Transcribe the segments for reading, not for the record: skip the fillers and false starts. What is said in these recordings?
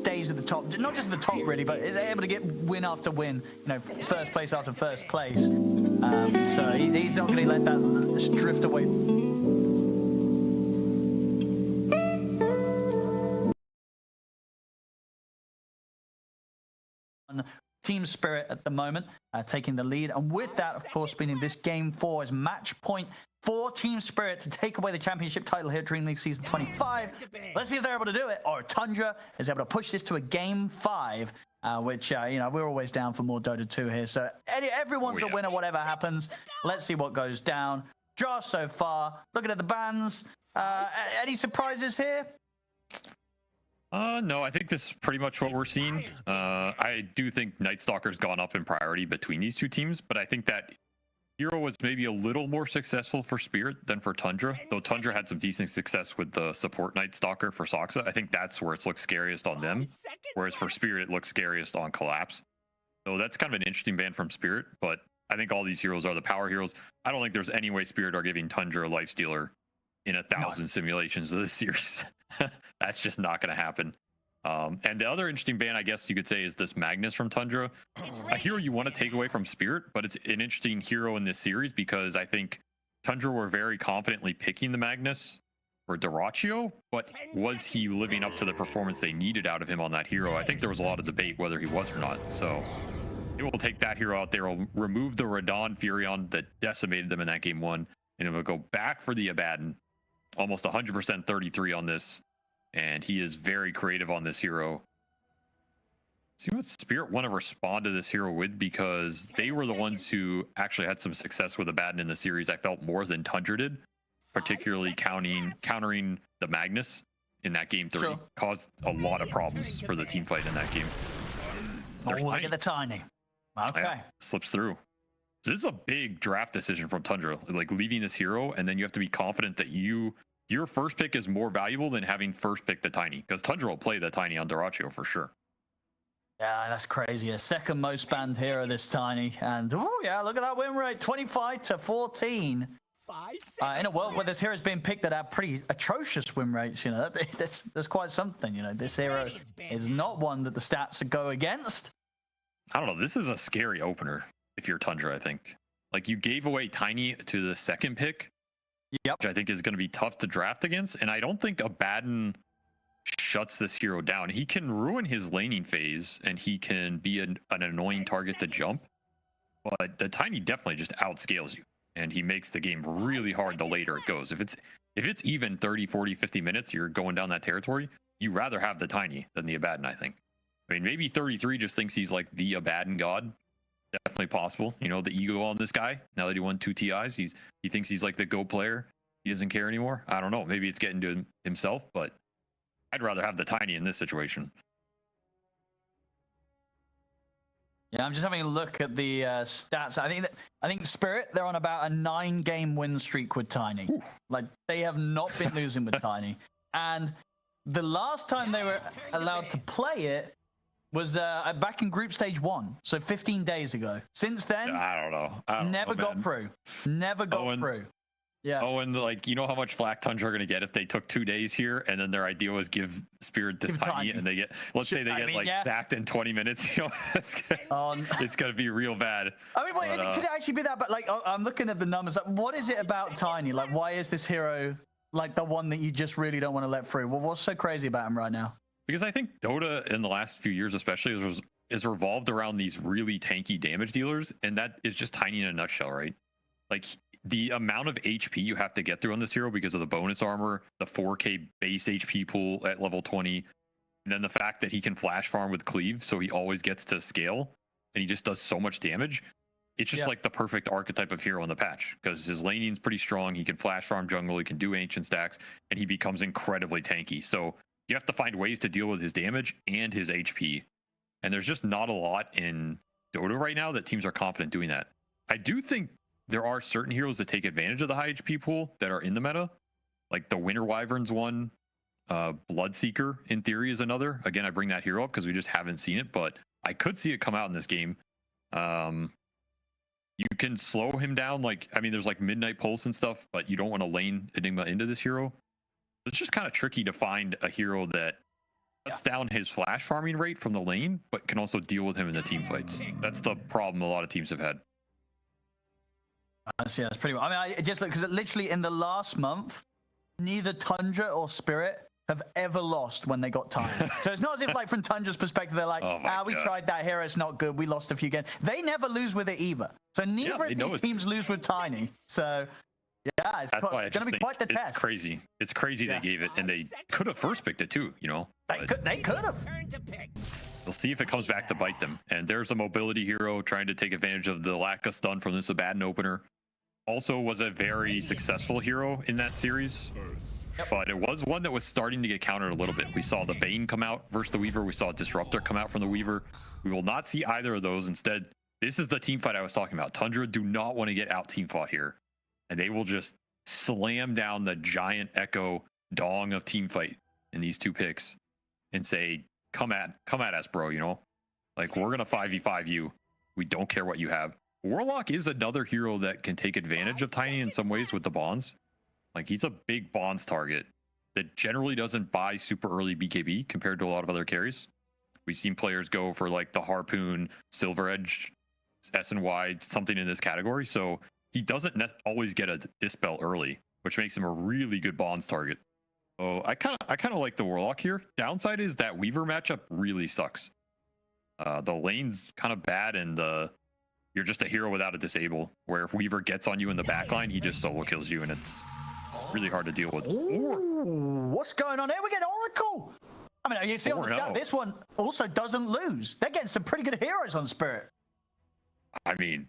stays at the top, not just the top really, but is able to get win after win, you know, first place after first place. So he's not going to let that just drift away. Team Spirit at the moment taking the lead, and with that, of course, meaning this game 4 is match point for Team Spirit to take away the championship title here at Dream League Season 25. Let's see if they're able to do it, or Tundra is able to push this to a game 5, which, you know, we're always down for more Dota 2 here. So everyone's a winner, whatever happens. Let's see what goes down. Draft so far, looking at the bans. Any surprises here? No, I think this is pretty much what we're seeing. I do think Night Stalker's gone up in priority between these two teams, but I think that Hero was maybe a little more successful for Spirit than for Tundra, though Tundra had some decent success with the support Night Stalker for Soxa. I think that's where it looks scariest on them, whereas for Spirit, it looks scariest on Collapse. So that's kind of an interesting ban from Spirit, but I think all these heroes are the power heroes. I don't think there's any way Spirit are giving Tundra a Lifestealer in 1,000 simulations of this series. That's just not going to happen. And the other interesting ban, I guess you could say, is this Magnus from Tundra. A hero you want to take away from Spirit, but it's an interesting hero in this series because I think Tundra were very confidently picking the Magnus for Dyrachyo, but was he living up to the performance they needed out of him on that hero? I think there was a lot of debate whether he was or not. So it will take that hero out there, will remove the Radon Furion that decimated them in that game 1, and it will go back for the Abaddon. Almost 100% 33 on this, and he is very creative on this hero. See what Spirit want to respond to this hero with, because they were the ones who actually had some success with Abaddon in the series. I felt more than Tundra did, particularly countering the Magnus in that game 3. Sure. Caused a lot of problems for the team fight in that game. Look at the Tiny. Okay. Yeah, slips through. So this is a big draft decision from Tundra, like leaving this hero, and then you have to be confident that your first pick is more valuable than having first pick the Tiny, because Tundra will play the Tiny on Dyrachyo for sure. Yeah, that's crazy. A second most banned hero, this Tiny, and oh yeah, look at that win rate, 25-14. In a world where this hero's being picked that have pretty atrocious win rates, you know, that's quite something. You know, this hero is not one that the stats go against. I don't know. This is a scary opener if you're Tundra, I think. Like, you gave away Tiny to the second pick, which I think is going to be tough to draft against. And I don't think Abaddon shuts this hero down. He can ruin his laning phase, and he can be an annoying target to jump. But the Tiny definitely just outscales you, and he makes the game really hard the later it goes. If it's even 30, 40, 50 minutes, you're going down that territory, you rather have the Tiny than the Abaddon, I think. I mean, maybe 33 just thinks he's like the Abaddon god. Definitely possible. You know, the ego on this guy, now that he won 2 TIs, he thinks he's like the GO player. He doesn't care anymore. I don't know. Maybe it's getting to himself, but I'd rather have the Tiny in this situation. Yeah, I'm just having a look at the stats. I think Spirit, they're on about a 9-game win streak with Tiny. Ooh. Like, they have not been losing with Tiny. And the last time they were allowed to play it was back in group stage 1, so 15 days ago. Since then, I don't know. Never got through. Never got through. Yeah. Oh, and like, you know how much flack Tundra are going to get if they took 2 days here, and then their idea was give Spirit this Tiny, and they get, let's say they get stacked in 20 minutes. You know, it's going to be real bad. I mean, wait, could it actually be that? But like, I'm looking at the numbers. Like, what is it about Tiny? Like, why is this hero like the one that you just really don't want to let through? Well, what's so crazy about him right now? Because I think Dota in the last few years, especially, is revolved around these really tanky damage dealers, and that is just Tiny in a nutshell, right? Like, the amount of HP you have to get through on this hero because of the bonus armor, the 4K base HP pool at level 20, and then the fact that he can flash farm with cleave, so he always gets to scale, and he just does so much damage. It's just like the perfect archetype of hero in the patch, because his laning's pretty strong. He can flash farm jungle, he can do ancient stacks, and he becomes incredibly tanky. So you have to find ways to deal with his damage and his HP. And there's just not a lot in Dota right now that teams are confident doing that. I do think there are certain heroes that take advantage of the high HP pool that are in the meta. Like the Winter Wyvern's one, Bloodseeker in theory is another. Again, I bring that hero up because we just haven't seen it, but I could see it come out in this game. You can slow him down. Like, I mean, there's like Midnight Pulse and stuff, but you don't want to lane Enigma into this hero. It's just kind of tricky to find a hero that cuts down his flash farming rate from the lane, but can also deal with him in the team fights. That's the problem a lot of teams have had. Yeah, that's pretty well. I mean, I just because literally in the last month, neither Tundra or Spirit have ever lost when they got time. So it's not as if, like, from Tundra's perspective, they're like, we tried that hero, it's not good, we lost a few games. They never lose with it either. So neither of these teams lose with Tiny. So yeah, it's going to be quite the test. It's crazy. It's crazy they gave it, and they could have first picked it too, you know? They could have. We'll see if it comes back to bite them. And there's a mobility hero trying to take advantage of the lack of stun from this Abaddon opener. Also was a very successful hero in that series. But it was one that was starting to get countered a little bit. We saw the Bane come out versus the Weaver. We saw Disruptor come out from the Weaver. We will not see either of those. Instead, this is the team fight I was talking about. Tundra do not want to get out team fought here. And they will just slam down the giant Echo dong of team fight in these two picks and say, come at us, bro, you know? Like, we're going to 5v5 you. We don't care what you have. Warlock is another hero that can take advantage of Tiny in some ways with the bonds. Like, he's a big bonds target that generally doesn't buy super early BKB compared to a lot of other carries. We've seen players go for like the Harpoon, Silver Edge, SNY, something in this category. So he doesn't always get a dispel early, which makes him a really good bonds target. Oh, I kind of like the Warlock here. Downside is that Weaver matchup really sucks. The lane's kind of bad, and you're just a hero without a disable. Where if Weaver gets on you in the backline, he just solo kills you, and it's really hard to deal with. Ooh, what's going on here? We get Oracle. I mean, you see on the scout, this one also doesn't lose. They're getting some pretty good heroes on Spirit. I mean,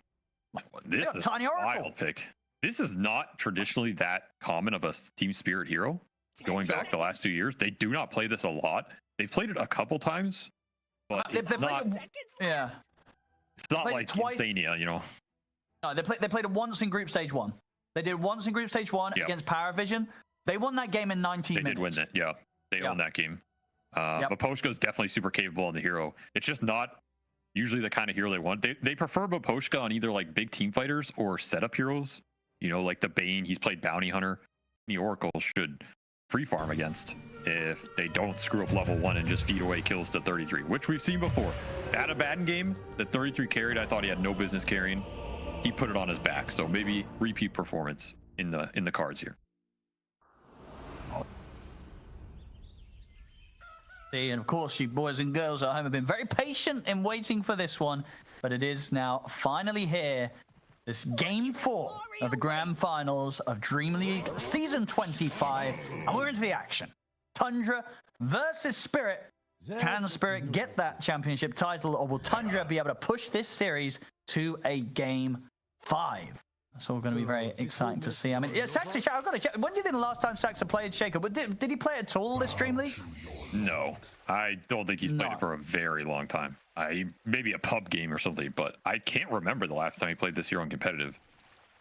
this is a wild pick. This is not traditionally that common of a Team Spirit hero. Going back the last 2 years, they do not play this a lot. They've played it a couple times, but it's not. Yeah, it's not like Insania, you know. No, they played it once in Group Stage 1. They did once in Group Stage 1 against Paravision. They won that game in 19 minutes. They did win that, yeah. They owned that game. But Poshka is definitely super capable in the hero. It's just not usually the kind of hero they want. They prefer Poshka on either like big team fighters or setup heroes. You know, like the Bane, he's played Bounty Hunter. The Oracle should free farm against if they don't screw up level 1 and just feed away kills to 33, which we've seen before. At a Abaddon game, the 33 carried, I thought he had no business carrying. He put it on his back, so maybe repeat performance in the cards here. And of course, you boys and girls at home have been very patient in waiting for this one, but it is now finally here. This Game 4 of the Grand Finals of Dream League Season 25, and we're into the action. Tundra versus Spirit. Can Spirit get that championship title, or will Tundra be able to push this series to a Game 5? That's all going to be very exciting to see. I mean, yeah, Saxa, I've got to check. When do you think the last time Saxa played Shaker? Did he play at all this Dream League? No, I don't think he's played it for a very long time. Maybe a pub game or something, but I can't remember the last time he played this hero in competitive.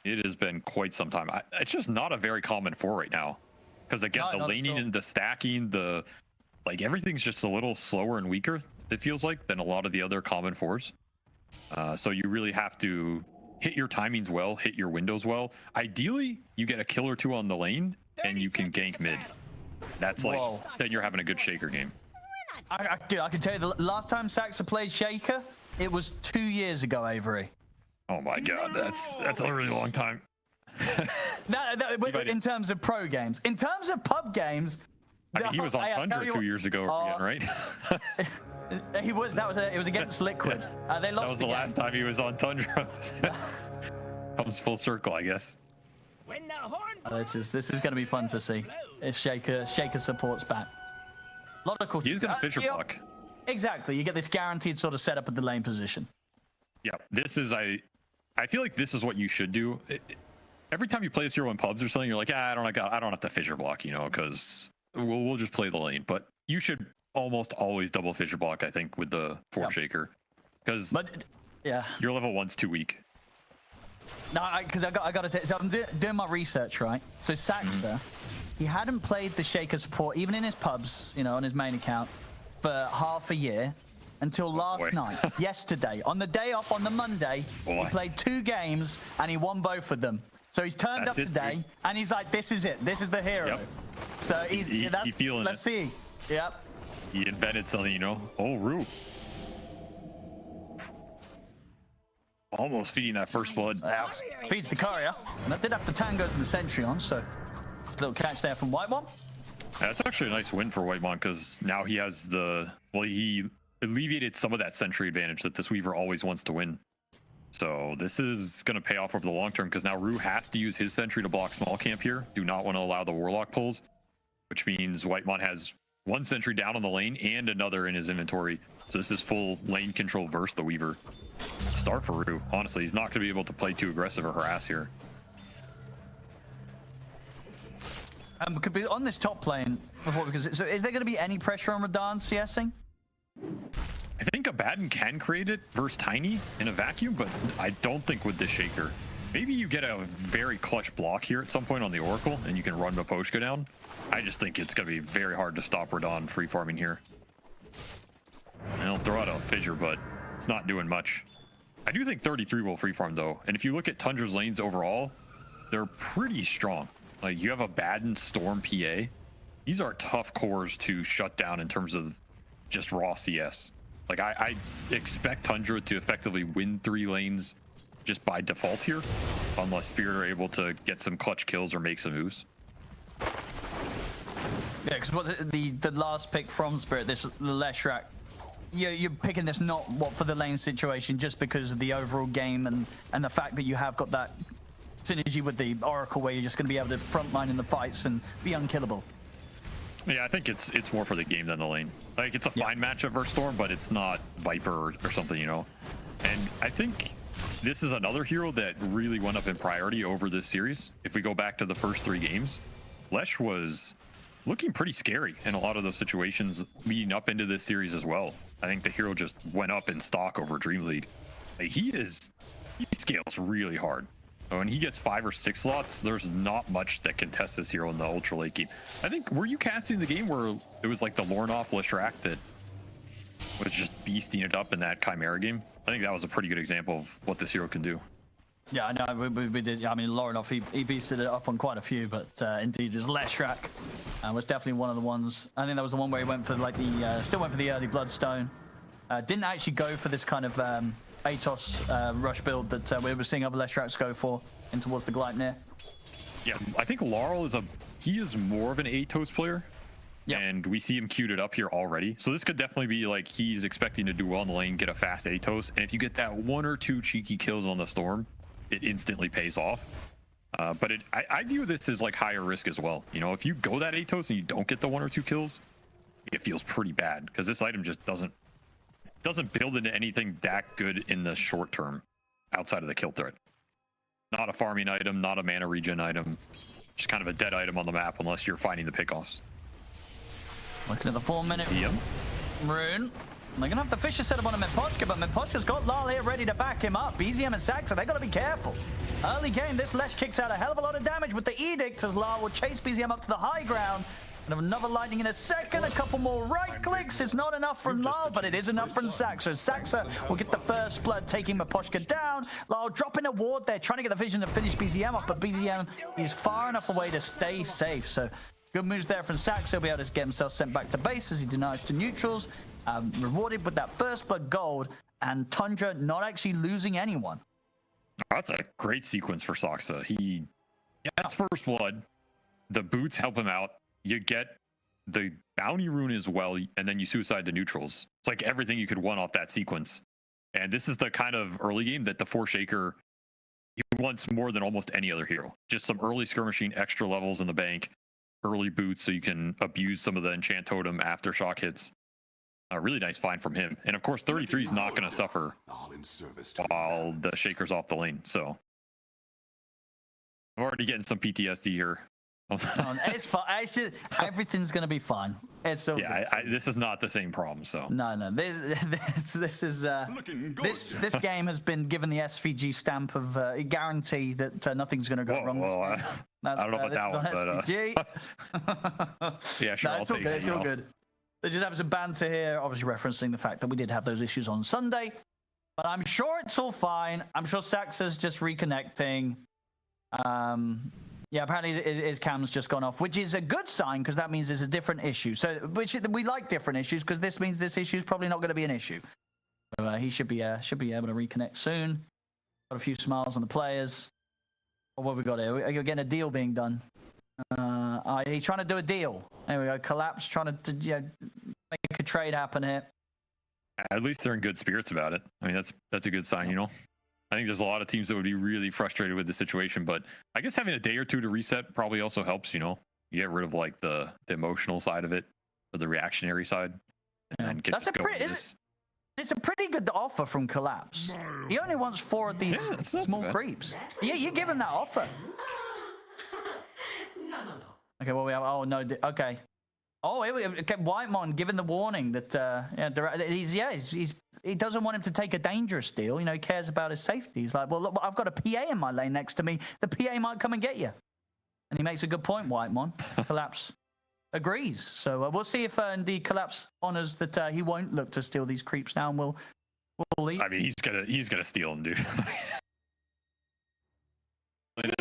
It has been quite some time. It's just not a very common 4 right now. Because again, the laning and the stacking, like everything's just a little slower and weaker, it feels like, than a lot of the other common 4s. So you really have to hit your timings well, hit your windows well. Ideally, you get a kill or 2 on the lane and you can gank mid. That's like, then you're having a good Shaker game. Dude, I can tell you the last time Saxa played Shaker, it was 2 years ago, Avery. Oh my god, that's a really long time. In terms of pro games. In terms of pub games, I mean, he was on Tundra 2 years ago again, right? He was. It was against Liquid. They lost. That was the last time he was on Tundra. Comes full circle, I guess. This is going to be fun to see if Shaker supports back. A lot of cool. He's going to Fissure block. Exactly. You get this guaranteed sort of setup at the lane position. Yeah, this is I feel like this is what you should do. Every time you play this hero in pubs or something, you're like, I don't have to Fissure block, you know, because we'll just play the lane. But you should almost always double Fissure block, I think, with the Shaker, because your level 1's too weak. No, because I got to say, so I'm doing my research, right? So Saxa, he hadn't played the Shaker support even in his pubs, you know, on his main account for half a year until last night, yesterday, on the day off, on the Monday. He played 2 games and he won both of them. So he's turned up today and he's like, this is it. This is the hero. So he's feeling let's see. Yep. He invented something, you know. Oh, Rue. Almost feeding that first blood. Feeds the courier. And that did have the tangos and the sentry on, so a little catch there from Whitemon. That's actually a nice win for Whitemon because now he has the... Well, he alleviated some of that sentry advantage that this Weaver always wants to win. So this is going to pay off over the long term because now Rue has to use his sentry to block small camp here. Do not want to allow the Warlock pulls, which means Whitemon has one sentry down on the lane and another in his inventory. So this is full lane control versus the Weaver. Start for Rue. Honestly, he's not going to be able to play too aggressive or harass here. Could be on this top lane before, because so is there going to be any pressure on Radahn CSing? I think Abaddon can create it versus Tiny in a vacuum, but I don't think with this Shaker. Maybe you get a very clutch block here at some point on the Oracle, and you can run Miposhka down. I just think it's going to be very hard to stop Radahn free farming here. And he'll throw out a Fissure, but it's not doing much. I do think 33 will free farm though, and if you look at Tundra's lanes overall, they're pretty strong. Like you have Abaddon, Storm, PA. These are tough cores to shut down in terms of just raw CS. Like I expect Tundra to effectively win 3 lanes just by default here, unless Spirit are able to get some clutch kills or make some moves. Yeah, because what the last pick from Spirit, this Leshrac, you're picking this not what for the lane situation, just because of the overall game and the fact that you have got that synergy with the Oracle, where you're just going to be able to frontline in the fights and be unkillable. Yeah, I think it's more for the game than the lane. Like, it's a fine matchup versus Storm, but it's not Viper or something, you know? And I think this is another hero that really went up in priority over this series. If we go back to the first 3 games, Lesh was looking pretty scary in a lot of those situations leading up into this series as well. I think the hero just went up in stock over Dream League. Like, he scales really hard. When he gets 5 or 6 slots, there's not much that can test this hero in the ultra late game. I think, were you casting the game where it was like the Lornoff Leshrac that was just beasting it up in that Chimera game? I think that was a pretty good example of what this hero can do. Yeah, I know, we did. I mean, Lornoff, he beasted it up on quite a few, but indeed, just Leshrac was definitely one of the ones. I think that was the one where he went for like the, still went for the early Bloodstone. Didn't actually go for this kind of Atos rush build that we were seeing other Leshracs go for in towards the Gleipnir. Yeah, I think Laurel is more of an Atos player. Yep. And we see him queued it up here already. So this could definitely be like he's expecting to do well in the lane, get a fast Atos. And if you get that 1 or 2 cheeky kills on the Storm, it instantly pays off. But I view this as like higher risk as well. You know, if you go that Atos and you don't get the 1 or 2 kills, it feels pretty bad because this item just doesn't build into anything that good in the short term outside of the kill threat. Not a farming item, not a mana regen item, just kind of a dead item on the map unless you're finding the pickoffs. Looking at the 4-minute rune. They're gonna have the Fissure set up on a Miposhka, but Miposhka's got Lal here ready to back him up. BZM and Saxa, they gotta be careful. Early game, this Lesh kicks out a hell of a lot of damage with the Edict as Lal will chase BZM up to the high ground. And another lightning in a second, a couple more right clicks. It's not enough from Lal, but it is enough from Saxa. Saxa will get the first blood, taking Miposhka down. Lal dropping a ward there, trying to get the vision to finish BZM off, but BZM is far enough away to stay safe. So good moves there from Saxa. He'll be able to get himself sent back to base as he denies to neutrals. Rewarded with that first blood gold, and Tundra not actually losing anyone. That's a great sequence for Saxa. He gets first blood. The boots help him out. You get the bounty rune as well, and then you suicide to neutrals. It's like everything you could want off that sequence. And this is the kind of early game that the Forshaker he wants more than almost any other hero. Just some early skirmishing, extra levels in the bank, early boots so you can abuse some of the enchant totem after shock hits. A really nice find from him. And of course, 33 is not going to suffer while the Shaker's off the lane. So I'm already getting some PTSD here. It's fine. It's just, everything's going to be fine. It's so this is not the same problem. So no. This is this game has been given the SVG stamp of a guarantee that nothing's going to go wrong. Well, I don't know about that one, but yeah, sure. No, it's all good. There's just having some banter here, obviously referencing the fact that we did have those issues on Sunday. But I'm sure it's all fine. I'm sure Saxa's just reconnecting. Yeah, apparently his cam's just gone off, which is a good sign because that means there's a different issue. So, which we like different issues because this means this issue is probably not going to be an issue. So he should be able to reconnect soon. Got a few smiles on the players. What have we got here? You're getting a deal being done. He's trying to do a deal. There we go. Collapse, trying to make a trade happen here. At least they're in good spirits about it. I mean, that's a good sign, you know. I think there's a lot of teams that would be really frustrated with the situation, but I guess having a day or two to reset probably also helps, you know. You get rid of like the emotional side of it, or the reactionary side, and get it's a pretty good offer from Collapse. He only wants 4 of these small creeps. Yeah, you give him that offer. No. Okay, well we have. Oh no. Okay. Oh, here we go. Okay, Whitemon giving the warning that he doesn't want him to take a dangerous deal. You know, he cares about his safety. He's like, well, look, I've got a PA in my lane next to me. The PA might come and get you. And he makes a good point, Whitemon. Collapse agrees. So we'll see if indeed Collapse honors that he won't look to steal these creeps now, and we'll leave. I mean, he's gonna steal them, dude. He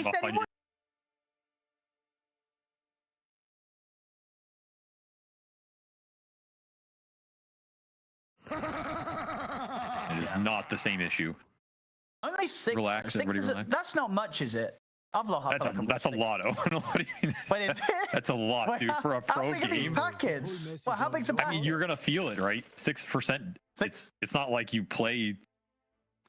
said he would. It is not the same issue. Only 6. Relax, everybody relax. That's not much, is it? That's a lot, Owen. What do you mean? Wait, is it? That's a lot, dude, for a pro how big are these game. packets? Well, how big's a packet? I mean, you're gonna feel it, right? 6%. It's not like you play.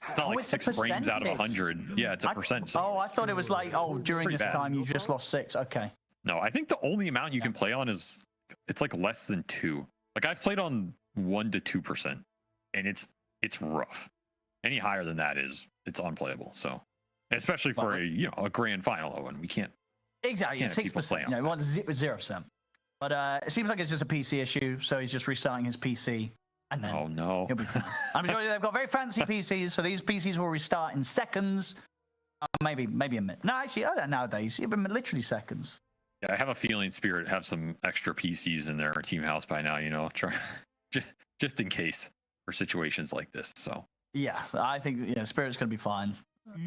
It's not like 6 frames out of 100. Yeah, it's a percent. So I thought it was like, during this time you just lost 6. Okay. No, I think the only amount you can play on is it's like less than 2. Like I've played on 1 to 2%, and it's rough. Any higher than that it's unplayable. So, especially for a grand final, Owen, we can't. Exactly, 6%. We want 0%. But it seems like it's just a PC issue, so he's just restarting his PC. And then oh no! He'll be fine. I'm sure they've got very fancy PCs, so these PCs will restart in seconds. Maybe a minute. No, actually, I don't know nowadays. Even literally seconds. Yeah, I have a feeling Spirit have some extra PCs in their team house by now. You know, just in case for situations like this. So yeah, I think Spirit's gonna be fine.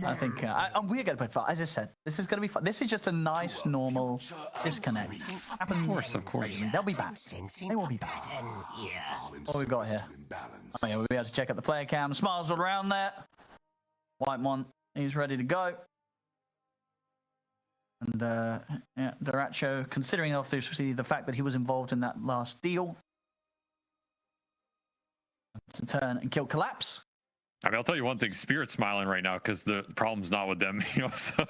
I think we're going to play fun. As I said, this is going to be fun. This is just a nice, normal disconnect. Happens. Of course. They'll be back. They will be back. What we got here? Oh yeah, we'll be able to check out the player cam. Smiles all around there. Whitemon, he's ready to go. And Daracho, considering obviously the fact that he was involved in that last deal, to turn and kill Collapse. I mean, I'll tell you one thing: Spirit's smiling right now because the problem's not with them. You know, so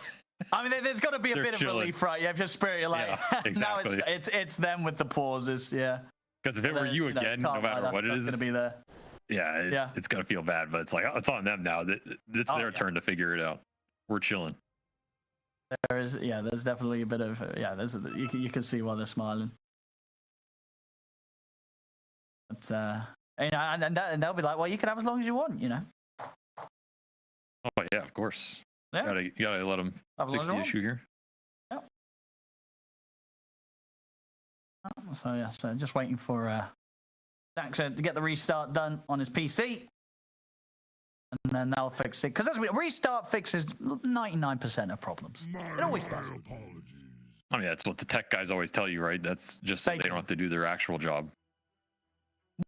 I mean, there's got to be a bit of relief, right? You have your Spirit, you're like, exactly. Now it's them with the pauses, yeah. Because if it were you again, no matter what it is, going to be there. Yeah, it's gonna feel bad, but it's like it's on them now. It's their turn to figure it out. We're chilling. There's definitely a bit of you can see why they're smiling. But and they'll be like, well, you can have as long as you want, you know. Oh yeah, of course. Yeah. You gotta let them fix the issue here. Yep. So just waiting for Daxter to get the restart done on his PC, and then they'll fix it. Because as restart fixes 99% of problems. It always does. I mean, that's what the tech guys always tell you, right? That's just so they don't have to do their actual job.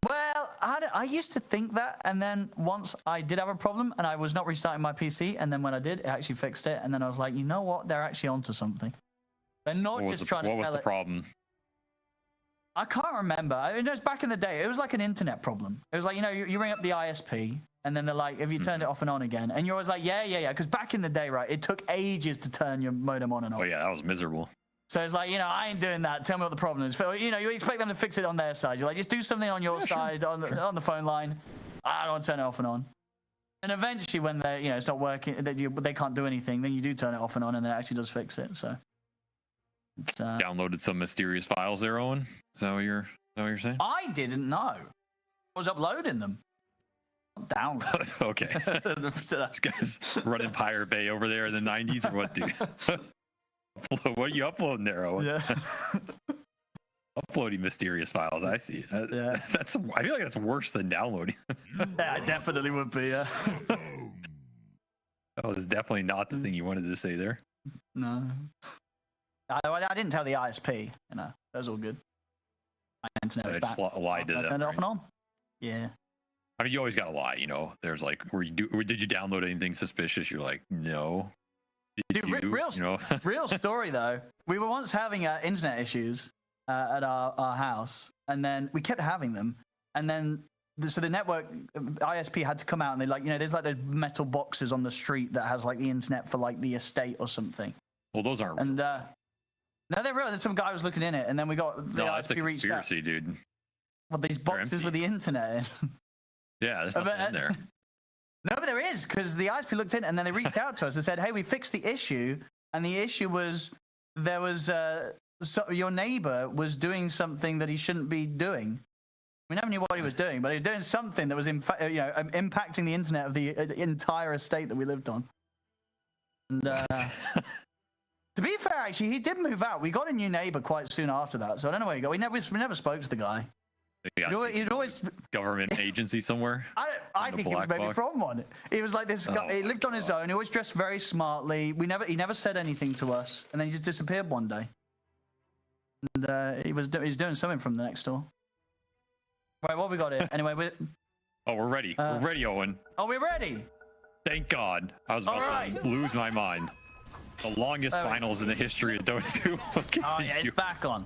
Well, I used to think that, and then once I did have a problem, and I was not restarting my PC, and then when I did, it actually fixed it, and then I was like, you know what? They're actually onto something. They're not just trying to tell it. What was the problem? I can't remember. It was back in the day. It was like an internet problem. It was like, you ring up the ISP, and then they're like, have you turned it off and on again? And you're always like, yeah. Because back in the day, right, it took ages to turn your modem on and off. Oh, yeah, that was miserable. So it's like, I ain't doing that. Tell me what the problem is. You expect them to fix it on their side. You're like, just do something on your side, on the phone line. I don't want to turn it off and on. And eventually when they're, it's not working, they can't do anything, then you do turn it off and on, and it actually does fix it. So it's, downloaded some mysterious files there, Owen? Is that what you're saying? I didn't know. I was uploading them. Download. Okay. This guy's running Pirate Bay over there in the 90s or what, dude? What are you uploading there, Owen? Yeah. Uploading mysterious files. I see. Yeah. I feel like that's worse than downloading. Yeah, it definitely would be. Yeah. That was definitely not the thing you wanted to say there. No. I didn't tell the ISP. You know, that was all good. My internet was I just back. lied to I them. turned it off right? and on. Yeah. I mean, you always gotta lie, you know. There's like, did you download anything suspicious? You're like, no. Did Dude, you? real, You know? real story though. We were once having internet issues at our house, and then we kept having them, and then so the network ISP had to come out, and they like, you know, there's like those metal boxes on the street that has like the internet for like the estate or something. Well, those aren't. And no, they're real. Some guy was looking in it, and then we got the No, that's a ISP reached out. conspiracy, dude. Well, these boxes empty. with the internet in. Yeah, there's nothing in there. No, but there is, because the ISP looked in and then they reached out to us and said, hey, we fixed the issue. And the issue was there was your neighbor was doing something that he shouldn't be doing. We never knew what he was doing, but he was doing something that was impacting the internet of the entire estate that we lived on. And to be fair, actually, he did move out. We got a new neighbor quite soon after that, so I don't know where he got. We never spoke to the guy. He'd always Government agency somewhere. I think he was maybe box. from one. He was like this guy. He lived on his own. He always dressed very smartly. He never said anything to us, and then he just disappeared one day. And he was doing something from the next door. Right, what we got here? Anyway, We're ready. We're ready, Owen. Oh, we're ready. Thank God. I was about to lose my mind. The longest finals in the history of Dota 2. Oh yeah, it's back on.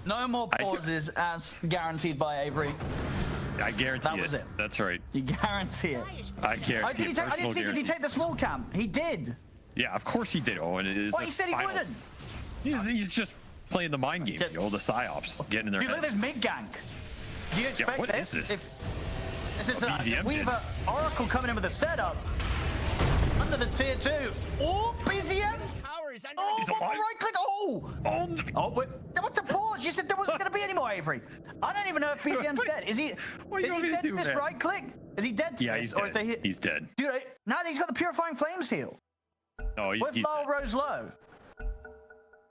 No more pauses, as guaranteed by Avery. I guarantee That was it. That's right. You guarantee it. I guarantee it. I didn't see. Did he take the small camp? He did. Yeah, of course he did, Owen. It is What, he said he finals. wouldn't? He's just playing the mind game, Just- the psyops, getting in their Dude, look at head. this mid gank. Do you expect what this? is this? This is BZM Weaver Oracle coming in with a setup under the tier 2. Oh, BZM. Oh, He's what the alive. right click. Oh, wait. What's the pause? You said there wasn't going to be any more, Avery. I don't even know if BZM's dead. Is he? What do Is you he want me to dead to do, this man? right click? Is he dead to Yeah, this? he's Or is dead. they hit? He's dead. Dude, now he's got the Purifying Flames heal. No, With he's low dead. rose low.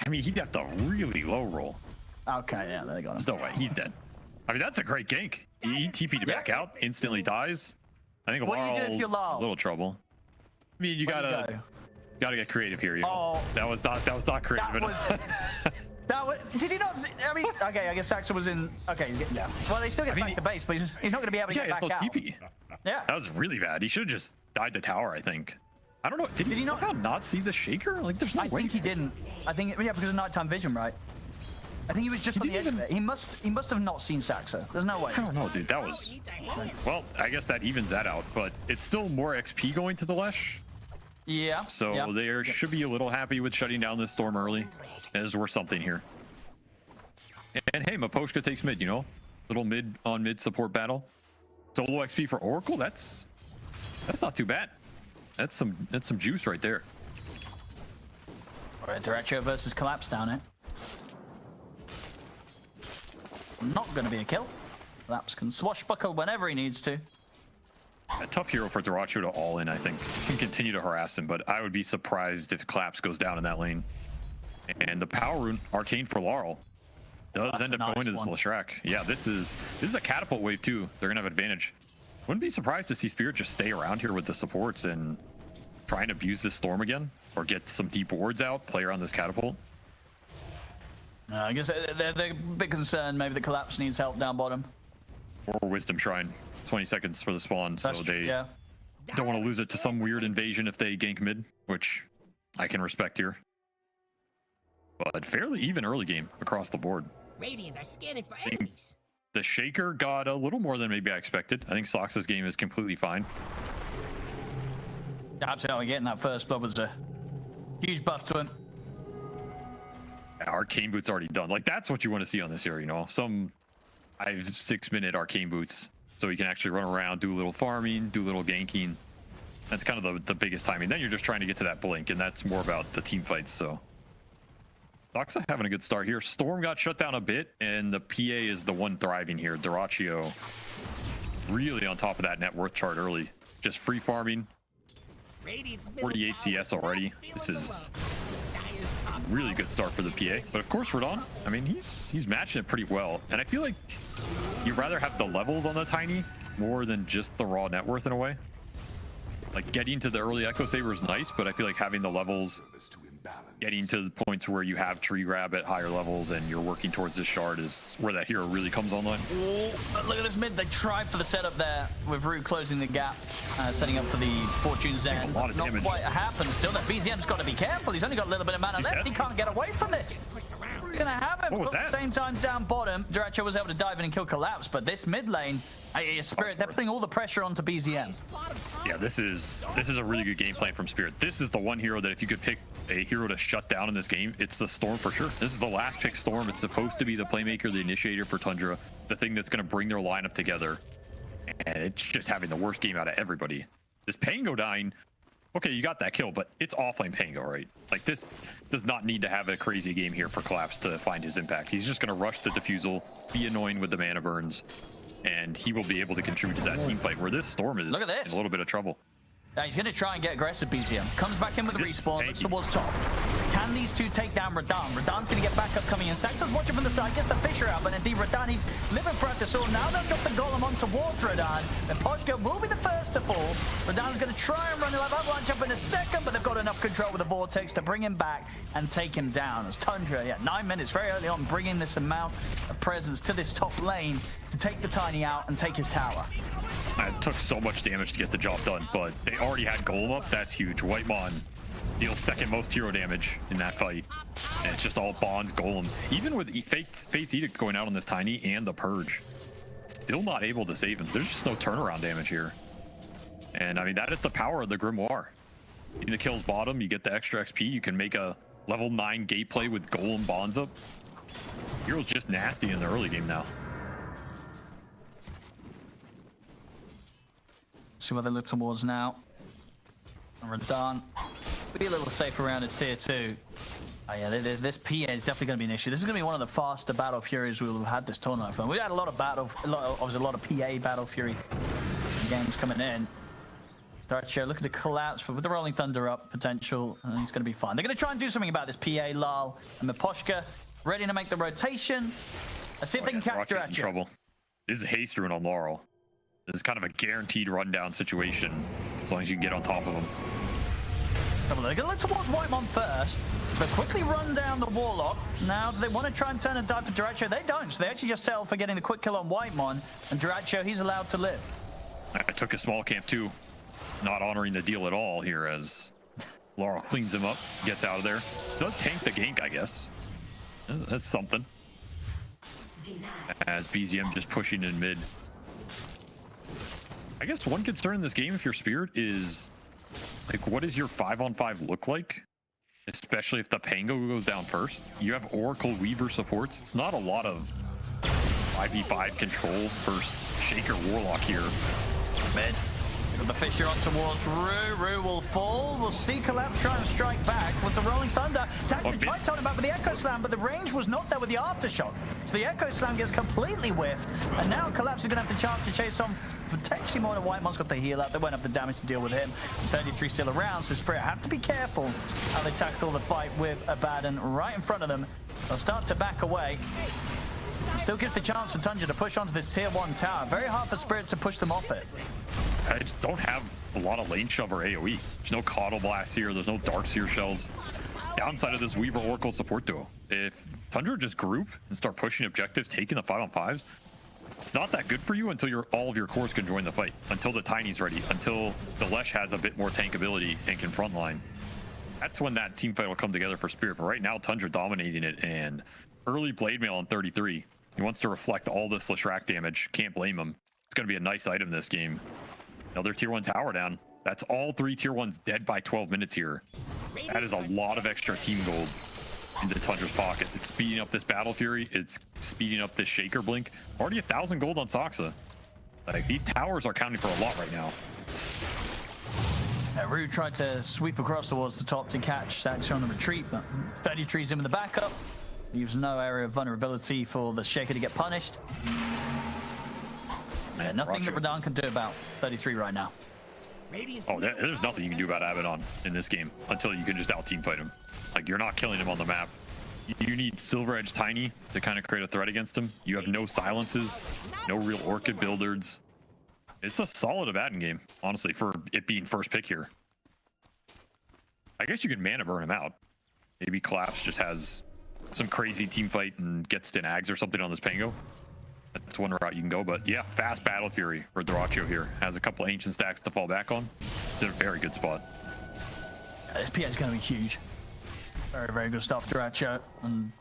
I mean, he'd have to really low roll. Okay, yeah, they got him. There's no way. He's dead. I mean, that's a great gank. He TP'd back out, instantly dies. I think What do you do if Larl's you're low? a little trouble. I mean, you Where'd gotta get creative here. You know? Oh. That was not creative That enough. was. That was. Did he not? I mean, okay, I guess Saxon was in. Okay, he's getting down. Well, they still get back to base, but he's not going to be able to yeah, get it's back no out. TP. Yeah. That was really bad. He should have just died the tower, I think. I don't know. Did he not- not see the shaker? Like, there's no I way. think he didn't. I think because of nighttime vision, right? I think he was just on the edge didn't of it. He must have not seen Saxa. There's no way. I don't know, dude. That was. Well, I guess that evens that out, but it's still more XP going to the Lesh. Yeah. So yeah. they should be a little happy with shutting down this storm early. As worth something here. And hey, Maposhka takes mid, you know? Little mid on mid support battle. Solo XP for Oracle, that's not too bad. That's some juice right there. Alright, Derecho versus Collapse down it. Not going to be a kill. Collapse can swashbuckle whenever he needs to. A tough hero for Daracho to all in, I think. Can continue to harass him, but I would be surprised if Collapse goes down in that lane. And the power rune, Arcane for Laurel, does That's end a up going to nice this one. Leshrac. Yeah, this is a catapult wave too. They're gonna have advantage. Wouldn't be surprised to see Spirit just stay around here with the supports and try and abuse this storm again, or get some deep wards out, play around this catapult. I guess they're a bit concerned maybe the Collapse needs help down bottom. Or Wisdom Shrine. 20 seconds for the spawn, so That's true, they yeah. don't want to lose it to some weird invasion if they gank mid, which I can respect here. But fairly even early game across the board. Radiant are scanning for enemies. The Shaker got a little more than maybe I expected. I think Sox's game is completely fine. Absolutely, getting that first blood was a huge buff to him. Arcane Boots already done. Like, that's what you want to see on this hero, you know? Some 5-6 minute Arcane Boots. So you can actually run around, do a little farming, do a little ganking. That's kind of the biggest timing. Then you're just trying to get to that blink, and that's more about the team fights, so. Doxa having a good start here. Storm got shut down a bit, and the PA is the one thriving here. Daracho really on top of that net worth chart early. Just free farming. Radiant's 48 CS already. This is really good start for the PA. But of course, Radon, I mean, he's matching it pretty well. And I feel like you'd rather have the levels on the Tiny more than just the raw net worth in a way. Like, getting to the early Echo Saber is nice, but I feel like having the levels, getting to the point points where you have tree grab at higher levels and you're working towards this shard is where that hero really comes online. But look at this mid. They tried for the setup there with Rue closing the gap, setting up for the Fortune's End. A lot of Not damage. quite happened. Still, that BZM's got to be careful. He's only got a little bit of mana He's left. dead. He can't get away from this. We're gonna have him. What was But at that? the same time, down bottom, Duracho was able to dive in and kill Collapse. But this mid lane, Spirit, they're putting all the pressure onto BZM. Yeah, this is a really good game plan from Spirit. This is the one hero that if you could pick a hero to shut down in this game, it's the Storm for sure. This is the last pick Storm. It's supposed to be the playmaker, the initiator for Tundra, the thing that's going to bring their lineup together. And it's just having the worst game out of everybody. This Pango dying, okay, you got that kill, but it's offlane Pango, right? Like, this does not need to have a crazy game here for Collapse to find his impact. He's just going to rush the Diffusal, be annoying with the mana burns, and he will be able to contribute to that team fight where this Storm is Look at this. in a little bit of trouble. Now he's going to try and get aggressive, BZM. Comes back in with the This is respawn, looks tanky. towards top. Can these two take down Radan? Radan's going to get back up coming in. Saxon's watching from the side, gets the Fisher out, but indeed Radan, he's living throughout the sword. Now they'll drop the Golem on towards Radan, and Poshka will be the first to fall. Radan's going to try and run the avalanche up in a second, but they've got enough control with the Vortex to bring him back and take him down. As Tundra, 9 minutes very early on, bringing this amount of presence to this top lane to take the Tiny out and take his tower. It took so much damage to get the job done, but they already had Golem up. That's huge. Whitemon deals second most hero damage in that fight. And it's just all Bonds, Golem. Even with Fate's Edict going out on this Tiny and the Purge, still not able to save him. There's just no turnaround damage here. And I mean, that is the power of the Grimoire. In the kills bottom, you get the extra XP. You can make a level 9 gate play with Golem Bonds up. Hero's just nasty in the early game now. See what they look towards now. Radan be a little safe around his tier 2. Oh yeah, this PA is definitely going to be an issue. This is going to be one of the faster Battle Furies we've had this tournament from. We had a lot of obviously a lot of PA Battle Fury games coming in. Duracho, look at the collapse, but with the Rolling Thunder up potential, he's going to be fine. They're going to try and do something about this PA, Lal, and Miposhka ready to make the rotation. Let's see if they can catch Duracho's in Duracho. trouble. This is haste rune on Laurel. This is kind of a guaranteed rundown situation as long as you can get on top of him. They're going to look towards Whitemon first, but quickly run down the Warlock. Now, do they want to try and turn and dive for Duracho? They don't, so they actually just settle for getting the quick kill on Whitemon, and Duracho, he's allowed to live. I took a small camp too, not honoring the deal at all here as Laurel cleans him up, gets out of there. Does tank the gank, I guess. That's something. As BZM just pushing in mid. I guess one concern in this game, if you're Spirit, is like, what does your 5-on-5 look like? Especially if the Pango goes down first. You have Oracle Weaver supports. It's not a lot of 5v5 control versus Shaker Warlock here. Mid. Got the Fisher on towards Rue. Rue will fall. We'll see Collapse try and strike back with the Rolling Thunder. Saxon tried to hold him back with the Echo Slam, but the range was not there with the Aftershock. So the Echo Slam gets completely whiffed, and now Collapse is going to have the chance to chase on potentially more than Whitemon's got the heal up. They won't have the damage to deal with him. 33 still around, so Spirit have to be careful how they tackle the fight with Abaddon right in front of them. They'll start to back away. Still gives the chance for Tundra to push onto this tier 1 tower. Very hard for Spirit to push them off it. I just don't have a lot of lane shove or AoE. There's no Coddle Blast here. There's no Darkseer shells. Downside of this Weaver Oracle support duo. If Tundra just group and start pushing objectives, taking the 5-on-5s, it's not that good for you until all of your cores can join the fight. Until the Tiny's ready. Until the Lesh has a bit more tankability and can frontline. That's when that team fight will come together for Spirit. But right now, Tundra dominating it, and early Blade Mail on 33. He wants to reflect all this Leshrac damage. Can't blame him. It's going to be a nice item this game. Another tier 1 tower down. That's all 3 tier 1s dead by 12 minutes here. That is a lot of extra team gold into Tundra's pocket. It's speeding up this Battle Fury. It's speeding up this Shaker Blink. Already 1,000 gold on Soxa. Like, these towers are counting for a lot right now. Rue tried to sweep across towards the top to catch Saxon on the retreat, but 33's in with the backup. Leaves no area of vulnerability for the Shaker to get punished. And nothing that Radan can do about 33 right now. Oh, there's nothing you can do about Abaddon in this game until you can just out-team fight him. Like, you're not killing him on the map. You need Silver Edge Tiny to kind of create a threat against him. You have no silences, no real Orchid builders. It's a solid Abaddon game, honestly, for it being first pick here. I guess you can mana burn him out. Maybe Collapse just has some crazy team fight and gets Dinags or something on this Pango. That's one route you can go, but yeah, fast Battle Fury for Dyrachyo here. Has a couple ancient stacks to fall back on. It's in a very good spot. This PA is going to be huge. Very, very good stuff, Dyrachyo. And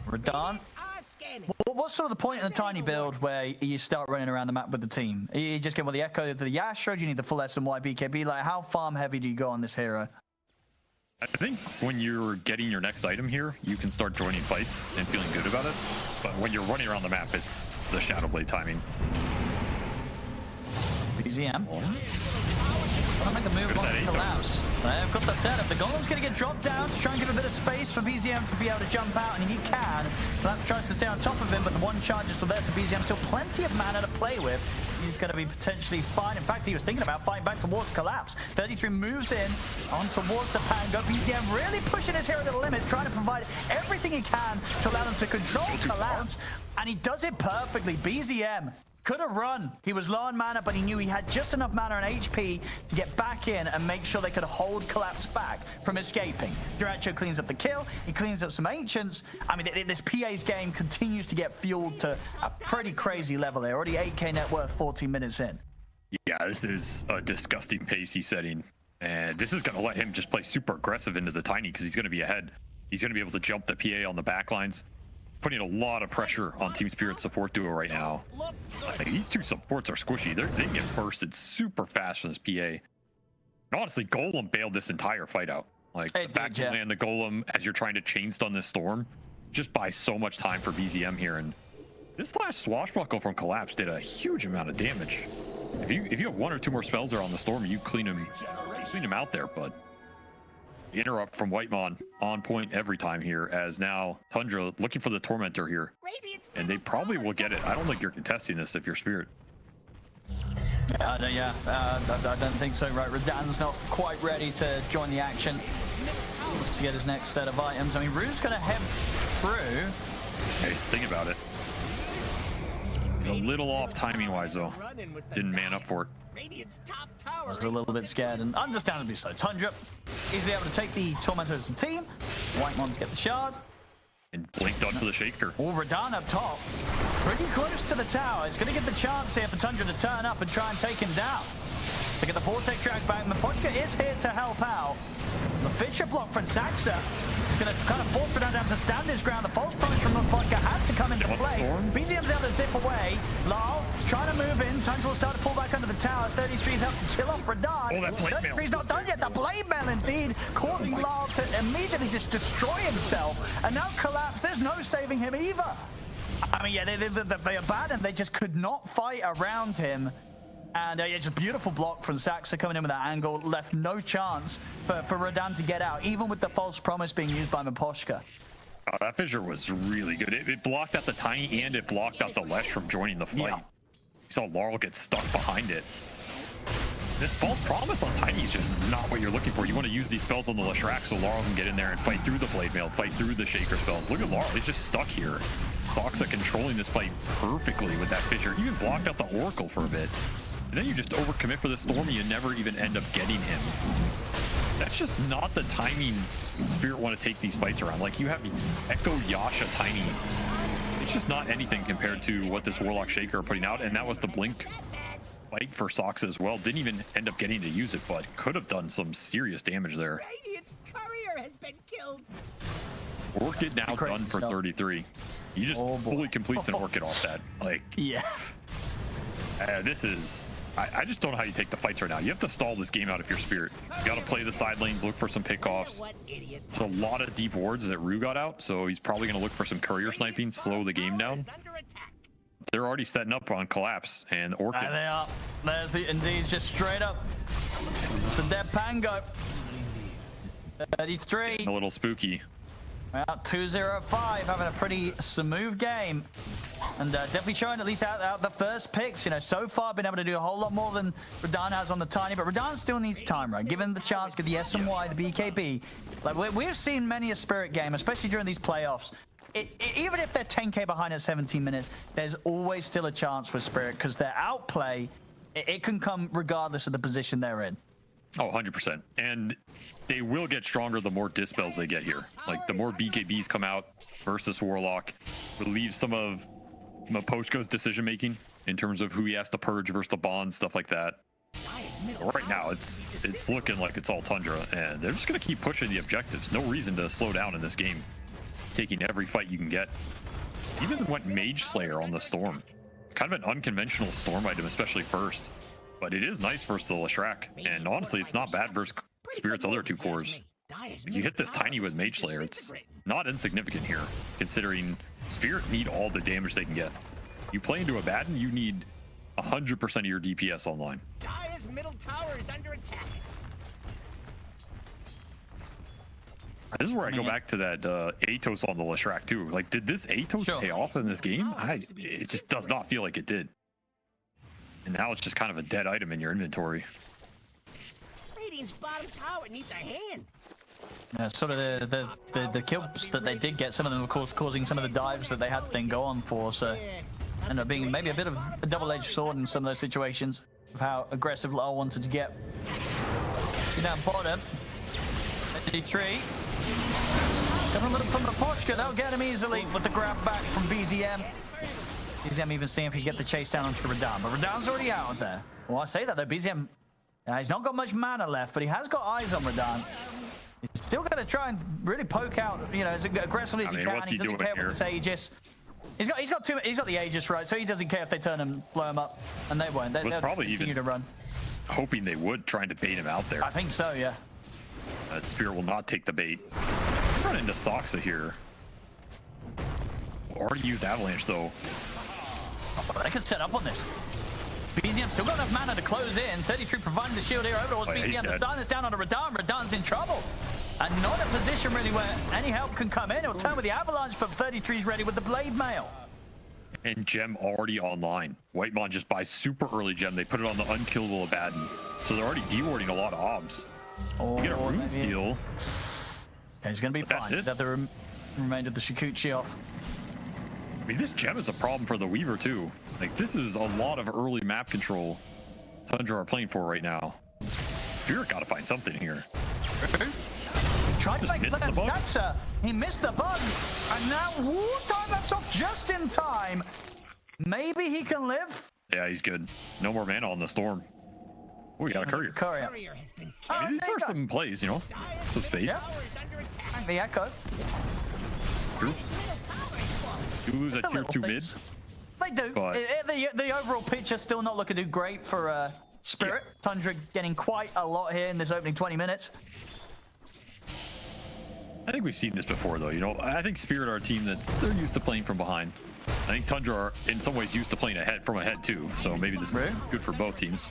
Radahn. What's sort of the point in the tiny build where you start running around the map with the team? You just get the Echo to the Yash, or do you need the full SMY BKB? Like, how farm heavy do you go on this hero? I think when you're getting your next item here, you can start joining fights and feeling good about it. But when you're running around the map, it's the Shadowblade timing. BZM. I'll make a move on Collapse. They've got the setup. The Golem's going to get dropped down to try and give a bit of space for BZM to be able to jump out, and he can. Collapse tries to stay on top of him, but the one charge is still there, so BZM still plenty of mana to play with. He's going to be potentially fine. In fact, he was thinking about fighting back towards Collapse. 33 moves in on towards the Pango. BZM really pushing his hero to the limit, trying to provide everything he can to allow them to control Collapse, and he does it perfectly. BZM could have run. He was low on mana, but he knew he had just enough mana and HP to get back in and make sure they could hold Collapse back from escaping. Dyrachyo cleans up the kill. He cleans up some Ancients. I mean, this PA's game continues to get fueled to a pretty crazy level. They're already 8k net worth 14 minutes in. Yeah, this is a disgusting pace he's setting. And this is going to let him just play super aggressive into the Tiny because he's going to be ahead. He's going to be able to jump the PA on the backlines, putting a lot of pressure on Team Spirit support duo right now. Like, these two supports are squishy. They get bursted super fast from this PA. And honestly, Golem bailed this entire fight out. Like, the fact you land the Golem as you're trying to chain stun this Storm just buys so much time for BZM here. And this last Swashbuckle from Collapse did a huge amount of damage. If you have one or two more spells there on the Storm, you clean him out there, but the interrupt from Whitemon on point every time here, as now Tundra looking for the Tormentor here. And they probably will get it. I don't think you're contesting this if you're Spirit. I don't think so, right? Radahn's not quite ready to join the action. Looks to get his next set of items. I mean, Rue's going to head through. Yeah, he's thinking about it. He's a little off timing-wise, though. Didn't man up for it. I was a little bit scared, and understandably so. Tundra easily able to take the Tormentor as a team. Whitemon to get the shard. And Blink done for the Shaker. Oh, Radahn up top. Pretty close to the tower. He's going to get the chance here for Tundra to turn up and try and take him down. To get the Vortex drag back, Miposhka is here to help out. The Fisher block from Saxa is going to kind of force Radahn down to stand his ground. The false promise from Miposhka has to come into play. BZM's able to zip away. Lal is trying to move in. Tundra will start to pull back under the tower. 33's helped to kill off Radahn. Oh, that blade mail. 33's not done yet. The blade mail indeed causing Lal to immediately just destroy himself. And now Collapse, there's no saving him either. I mean, yeah, they abandoned. They just could not fight around him. And it's a beautiful block from Saxa coming in with that angle. Left no chance for Radahn to get out, even with the false promise being used by Miposhka. Oh, that fissure was really good. It blocked out the Tiny and it blocked out the Lesh from joining the fight. Yeah. You saw Laurel get stuck behind it. This false promise on Tiny is just not what you're looking for. You want to use these spells on the Leshrac so Laurel can get in there and fight through the Blade Mail, fight through the Shaker spells. Look at Laurel, he's just stuck here. Saxa controlling this fight perfectly with that fissure. Even blocked out the Oracle for a bit. And then you just overcommit for the Storm and you never even end up getting him. That's just not the timing Spirit want to take these fights around. Like, you have Echo, Yasha, Tiny. It's just not anything compared to what this Warlock Shaker are putting out. And that was the Blink fight for Saxa as well. Didn't even end up getting to use it, but could have done some serious damage there. Radiant's courier has been killed. Orchid now done for 33. He just fully completes an Orchid off that. Like, yeah. This is... I just don't know how you take the fights right now. You have to stall this game out if you're Spirit. You got to play the side lanes, look for some pickoffs. There's a lot of deep wards that Rue got out, so he's probably going to look for some courier sniping, slow the game down. They're already setting up on Collapse, and Orchid... There they are. There's the Indeed, just straight up. It's a dead Pango. 33. A little spooky. Well, 2-0-5, having a pretty smooth game. And definitely showing at least out the first picks. You know, so far been able to do a whole lot more than Radahn has on the Tiny, but Radahn still needs time, right? Given the chance, get the SMY, the BKB. Like, we've seen many a Spirit game, especially during these playoffs. Even if they're 10k behind at 17 minutes, there's always still a chance with Spirit, because their outplay, it can come regardless of the position they're in. Oh, 100%. And they will get stronger the more dispels they get here. Like the more BKBs come out versus Warlock, relieves some of Miposhka's decision making in terms of who he has to purge versus the bond, stuff like that. But right now, it's looking like it's all Tundra, and they're just gonna keep pushing the objectives. No reason to slow down in this game. Taking every fight you can get. Even went Mage Slayer on the Storm. Kind of an unconventional Storm item, especially first. But it is nice versus the Leshrac, and honestly, it's not bad versus Spirit's other two cores. If you hit this tiny with Mage Slayer, it's not insignificant here, considering Spirit need all the damage they can get. You play into Abaddon, you need 100% of your DPS online. Dire's middle tower is under attack. This is where I go back to that Atos on the Leshrac too. Like, did this Atos pay off in this game? It just does not feel like it did. And now it's just kind of a dead item in your inventory. Radiant's bottom tower needs a hand. Yeah, sort of the kills that they did get, some of them of course causing some of the dives that they had to then go on for, so ended up being maybe a bit of a double-edged sword in some of those situations of how aggressive Lyle wanted to get. See down bottom, 83. Coming from Miposhka, that'll get him easily with the grab back from BZM. BZM even seeing if he can get the chase down onto Radan, but Radan's already out there. Well, I say that though, BZM, he's not got much mana left, but he has got eyes on Radan. He's still going to try and really poke out, you know, as aggressively as he can. He doesn't care with the Aegis. He's got the Aegis, right? So he doesn't care if they turn and blow him up, and they won't. They'll probably continue even to run. Hoping they would, trying to bait him out there. I think so, yeah. Spirit will not take the bait. Run into Stoxa here. Already used Avalanche though. Oh, they could set up on this. BZM still got enough mana to close in. 33 providing the shield here over towards BZM. The silence down onto Radan. Radan's in trouble. And not a position really where any help can come in. He'll turn with the Avalanche, but 33's ready with the Blade Mail. And Gem already online. Whitemon just buys super early Gem. They put it on the unkillable Abaddon. So they're already dewarding a lot of obs. Oh, you get a rune steal. Okay, he's going to be fine. That's it. Have the remainder of the Shikuchi off. I mean, this Gem is a problem for the Weaver too. Like, this is a lot of early map control Tundra are playing for right now. Spirit got to find something here. Tried to make play on Staxa. He missed the bug. And now time that's off just in time. Maybe he can live. Yeah, he's good. No more mana on the Storm. Oh, we got a Courier. Courier has been I mean, these are some plays, you know. Some space. Yeah. The Echo. True. You lose at tier 2 mid. They do. But The overall picture still not looking too great for Spirit. Yeah. Tundra getting quite a lot here in this opening 20 minutes. I think we've seen this before, though. You know, I think Spirit are a team they're used to playing from behind. I think Tundra are, in some ways, used to playing from ahead, too. So maybe this is good for both teams.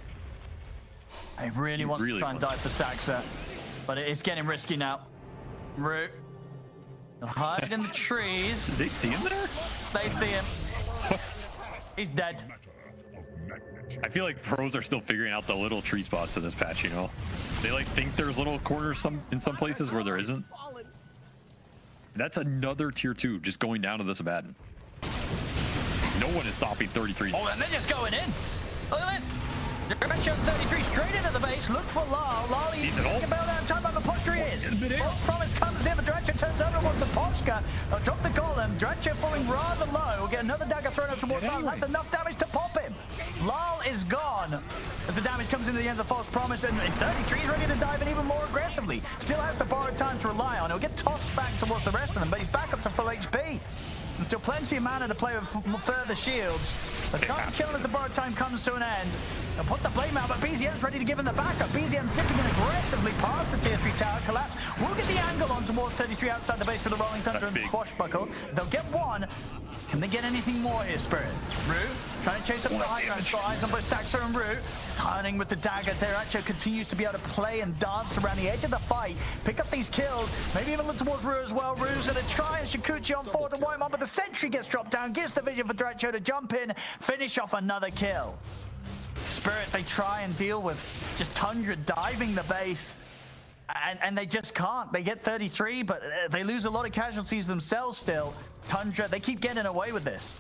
He really wants to try and dive for Saxa, but it is getting risky now. Root. He'll hide in the trees. Did they see him there? They see him. He's dead. I feel like pros are still figuring out the little tree spots in this patch, you know? They like think there's little corners in some places where there isn't. That's another tier 2 just going down to this Abaddon. No one is stopping 33. Oh, and they're just going in. Look at this. Direction 33 straight into the base. Look for Lyle. Lyle needs to get bail down time by Miposhka is. False Promise comes in, but Dratcha turns over towards Miposhka. They'll drop the golem. Dratcha falling rather low. We'll get another dagger thrown up towards Lyle. That's enough damage to pop him. Lyle is gone as the damage comes into the end of the False Promise, and 33's ready to dive in even more aggressively. Still has the borrowed time to rely on. He'll get tossed back towards the rest of them, but he's back up to full HP. And still plenty of mana to play with further shields. The current kill as the borrowed time comes to an end. They'll put the blame out, but BZM's ready to give him the backup. BZM zipping in aggressively past the tier 3 tower collapse. We'll get the angle on towards 33 outside the base for the Rolling Thunder and the Swashbuckle. They'll get one. Can they get anything more here, Spirit? Root trying to chase up the high ground. Eyes on both Saxa and Root. Turning with the dagger. Deracho continues to be able to play and dance around the edge of the fight. Pick up these kills. Maybe even look towards Root as well. Root's going to try and Shikuchi on forward to Whitemon, but the sentry gets dropped down. Gives the vision for Deracho to jump in. Finish off another kill. Spirit, they try and deal with just Tundra diving the base. And they just can't. They get 33, but they lose a lot of casualties themselves still. Tundra, they keep getting away with this.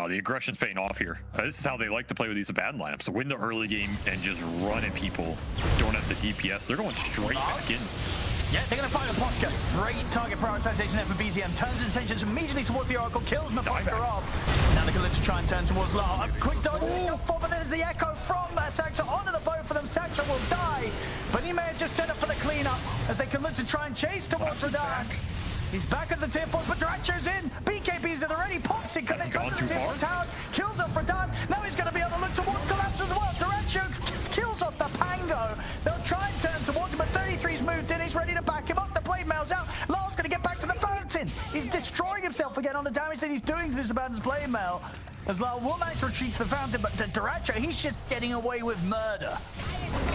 Oh, the aggression's paying off here. This is how they like to play with these Abaddon lineups. So win the early game and just run at people who don't have the DPS. They're going straight back in. Yeah, they're going to find Miposhka. Great target prioritization there for BZM. Turns his attention immediately towards the Oracle, kills Miposhka off. Now they're going to try and turn towards Lau. A quick dodge, but there's the echo from Saxa onto the boat for them. Saxa will die, but he may have just set up for the cleanup as they can look to try and chase towards Radahn. He's back at the tier 4, but Dyrachyo's in. BKB's at the ready, pops it, connects gone onto the too tier 4 far? towers, kills off Radahn. Now he's going to be able to look towards Collapse as well. Dyrachyo kills off the Pango. They'll try and turn towards him, but 33's moved in. He's ready to back him up. The blade mail's out. Lau's going to get back to the fountain. He's destroying himself again on the damage that he's doing to this Abaddon's blade mail. As Lau will manage to retreat to the fountain, but Dyrachyo, he's just getting away with murder.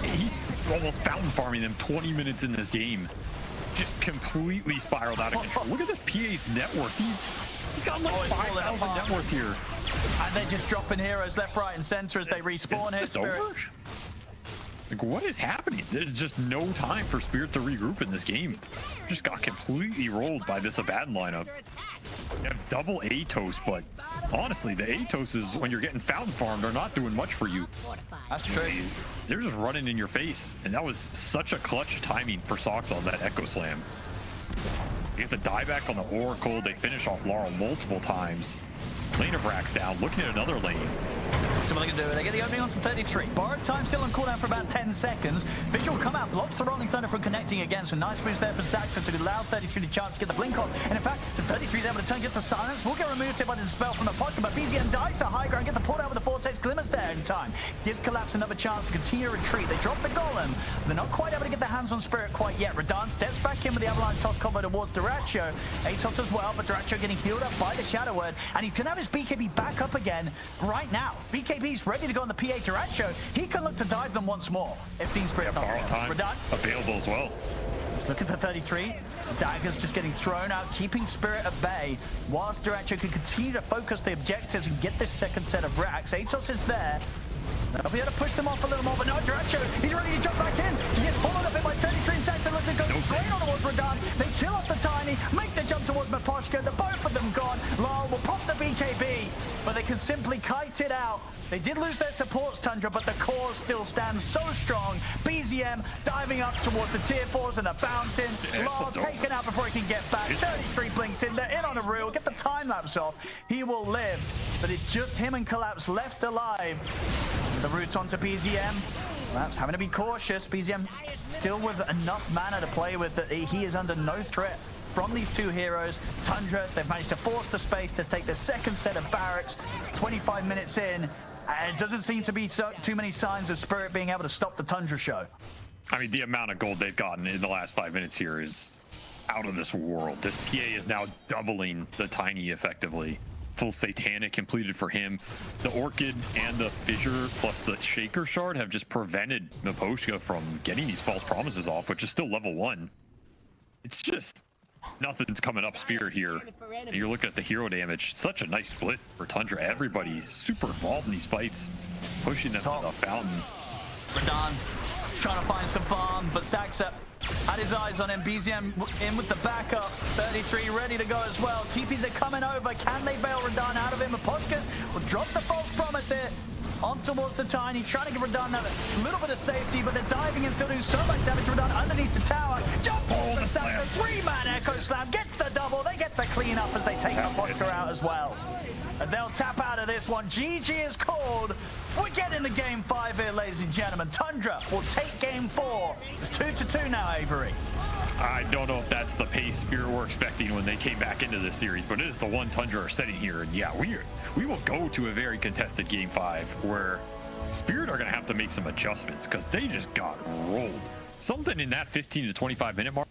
He's almost fountain farming them 20 minutes in this game. Just completely spiraled out of control. Look at this PA's network. He's got like 5,000 net worth here. And they're just dropping heroes left, right, and center as they respawn here. Spirit. Over? Like, what is happening? There's just no time for Spirit to regroup in this game. Just got completely rolled by this Abaddon lineup. You have double Atos, but honestly, the Atoses, when you're getting fountain farmed, are not doing much for you. That's true. They're just running in your face, and that was such a clutch timing for Sox on that Echo Slam. You get the dieback on the Oracle. They finish off Laurel multiple times. Lane of Rax down, looking at another lane. So what they can do, they get the opening onto 33. Borrowed time still on cooldown for about 10 seconds. Visual come out, blocks the Rolling Thunder from connecting again. So nice moves there for Saxa to allow 33 the chance to get the blink on. And in fact, the 33 is able to turn, get the silence. Will get removed here by the dispel from the Miposhka, but BZM dives the high ground, get the port out with the Vortex, glimmers there in time. Gives Collapse another chance to continue to retreat. They drop the Golem. They're not quite able to get their hands on Spirit quite yet. Radahn steps back in with the Avalanche toss combo towards Dyrachyo. Atos as well, but Dyrachyo getting healed up by the Shadow Word. And he can have his BKB back up again right now. BKB's ready to go on the PA Dyrachyo. He can look to dive them once more if Team Spirit not Borrow time Radahn available as well. let's look at the 33. Daggers just getting thrown out, keeping Spirit at bay, whilst Dyrachyo can continue to focus the objectives and get this second set of racks. Atos is there. They'll be able to push them off a little more, but no, Dyrachyo, he's ready to jump back in. He gets followed up in by 33 seconds and looks to go straight on towards Radahn. They kill off the Tiny, make the jump towards Miposhka. The both of them gone. Lau will pop the BKB, but they can simply kite it out. They did lose their supports, Tundra, but the core still stands so strong. BZM diving up towards the tier 4s and the fountain. Lau taken out before he can get back. 33 blinks in there, in on a reel, get the time lapse off. He will live, but it's just him and Collapse left alive. The route onto BZM. Collapse having to be cautious. BZM still with enough mana to play with that he is under no threat from these two heroes. Tundra, they've managed to force the space to take the second set of barracks. 25 minutes in. And it doesn't seem to be too many signs of Spirit being able to stop the Tundra show. I mean, the amount of gold they've gotten in the last 5 minutes here is out of this world. This PA is now doubling the Tiny effectively. Full Satanic completed for him. The Orchid and the Fissure plus the Shaker Shard have just prevented Miposhka from getting these false promises off, which is still level 1. It's just nothing's coming up Spirit here. And you're looking at the hero damage. Such a nice split for Tundra. Everybody is super involved in these fights, pushing them to the fountain. Radahn trying to find some farm, but Saxa had his eyes on him. BZM in with the backup. 33 ready to go as well. TPs are coming over. Can they bail Radahn out of him? Miposhka will drop the false promise here. On towards the Tiny, trying to give Radahn a little bit of safety, but they're diving and still doing so much damage to Radahn underneath the tower. Jump off the Saxa, 3-man Echo Slam, gets the double, they get the clean up as they take Miposhka out as well. And they'll tap out of this one. GG is called. We're getting the game 5 here, ladies and gentlemen. Tundra will take game 4. It's 2-2 now, Avery. I don't know if that's the pace Spirit were expecting when they came back into this series, but it is the one Tundra are setting here. And yeah, we will go to a very contested game 5 where Spirit are going to have to make some adjustments because they just got rolled. Something in that 15 to 25 minute mark